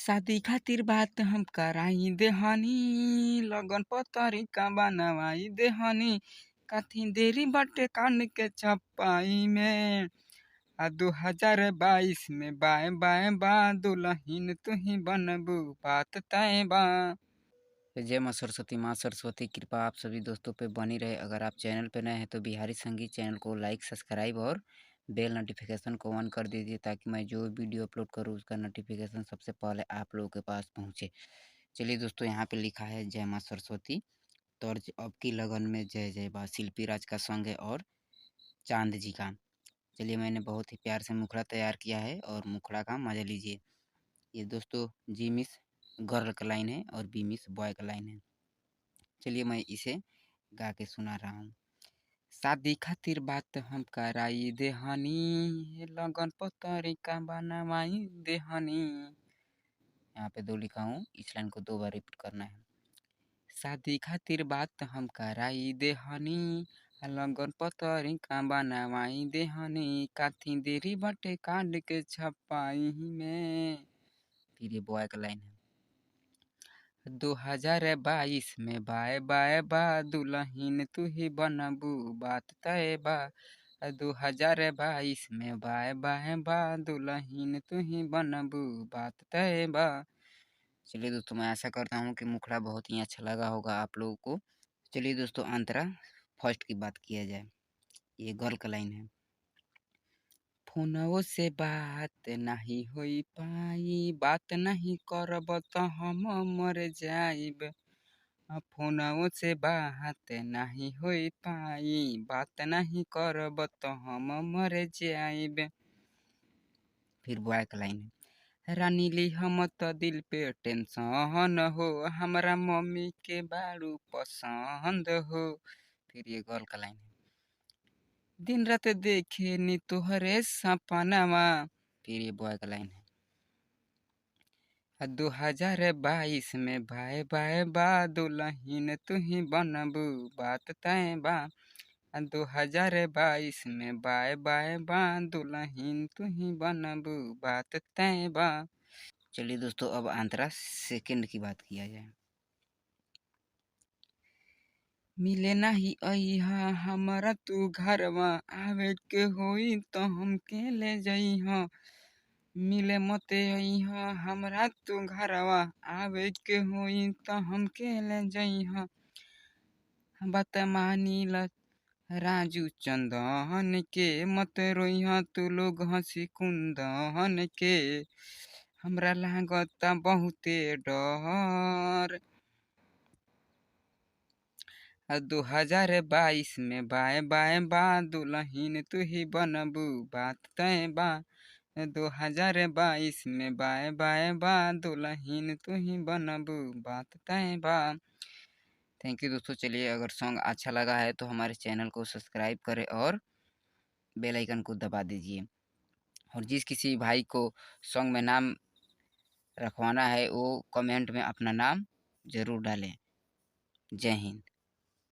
शादी खातिर बात हम कराई देहनी, लगन पतरी का बनवाई देहनी, काथी देरी बटे कान के छपाई में। 2022 में बाए बाए बा, दुल्हन तू ही बनबू बात तय बा। जय माँ सरस्वती कृपा आप सभी दोस्तों पे बनी रहे। अगर आप चैनल पे नए हैं तो बिहारी संगीत चैनल को लाइक सब्सक्राइब और बेल नोटिफिकेशन को ऑन कर दीजिए, ताकि मैं जो वीडियो अपलोड करूँ उसका नोटिफिकेशन सबसे पहले आप लोगों के पास पहुँचे। चलिए दोस्तों, यहाँ पे लिखा है जय माँ सरस्वती, तर्ज अब की लगन में जय जय बा, शिल्पी राज का सॉन्ग है और चांद जी का। चलिए, मैंने बहुत ही प्यार से मुखड़ा तैयार किया है और मुखड़ा का मजा लीजिए। ये दोस्तों जी मिस गर्ल का लाइन है और बी मिस बॉय का लाइन है। चलिए मैं इसे गा के सुना रहा हूँ। शादी खातिर बात हम कराई देहनी, लगन पतरी का बनवाई देहनी। यहाँ पे दो लिखा हूँ, इस लाइन को 2 बार रिपीट करना है। शादी खातिर बात हम कराई देहनी, लगन पतरी का बनवाई देहनी, काथी देरी बटे काट के छपाई में। फिर ये बॉय का लाइन है। 2022 में बाए बाए बा, दुल्हन तू ही बनबू बात तय बा। 2022 में बाए बाए बा, दुल्हन तू ही बनबू बात तय बा। चलिए दोस्तों, मैं आशा करता हूँ कि मुखड़ा बहुत ही अच्छा लगा होगा आप लोगों को। चलिए दोस्तों, अंतरा फर्स्ट की बात किया जाए। ये गर्ल का लाइन है। फोनवो से बात नहीं होई पाई, बात नहीं करब तो हम मर जाइब। फोनवो से बात नहीं होई पाई, बात नहीं करब तो हम मर जाइब। फिर बॉय का लाइन है। रानी ली हम तो दिल पे टेंशन हो, हमारा मम्मी के बारू पसंद हो। फिर ये गर्ल का लाइन है। दिन रात देखे नी तुहरे सपनावा। फिर ये बॉय का लाइन है। 2022 में बाए बाए बा, दुल्हन तू ही बनबू बात तय बा। 2022 में बाए बाए बा, दुल्हन तू ही बनबू बात तय बा। चलिए दोस्तों, अब अंतरा सेकंड की बात किया जाए। मिले नहीं अइहा हमारा तू घरवा, आवे के होई तो हमके ले जइहा। मिले मते अइहा हमरा तू घरवा, आवे के होई तो हमके ले जइहा। बात मानी ल राजू चंदन के, मत रोइहा तू लोग हंसी कुंदन के, हमरा लागता बहुते डर। 2022 में बाए बाए बा, दुल्हन तू ही बनबू बात तय बा। 2022 में बाए बाए बा, दुल्हन तू ही बनबू बात तय बा। थैंक यू दोस्तों। चलिए, अगर सॉन्ग अच्छा लगा है तो हमारे चैनल को सब्सक्राइब करें और बेल आइकन को दबा दीजिए। और जिस किसी भाई को सॉन्ग में नाम रखवाना है वो कमेंट में अपना नाम ज़रूर डालें। जय हिंद।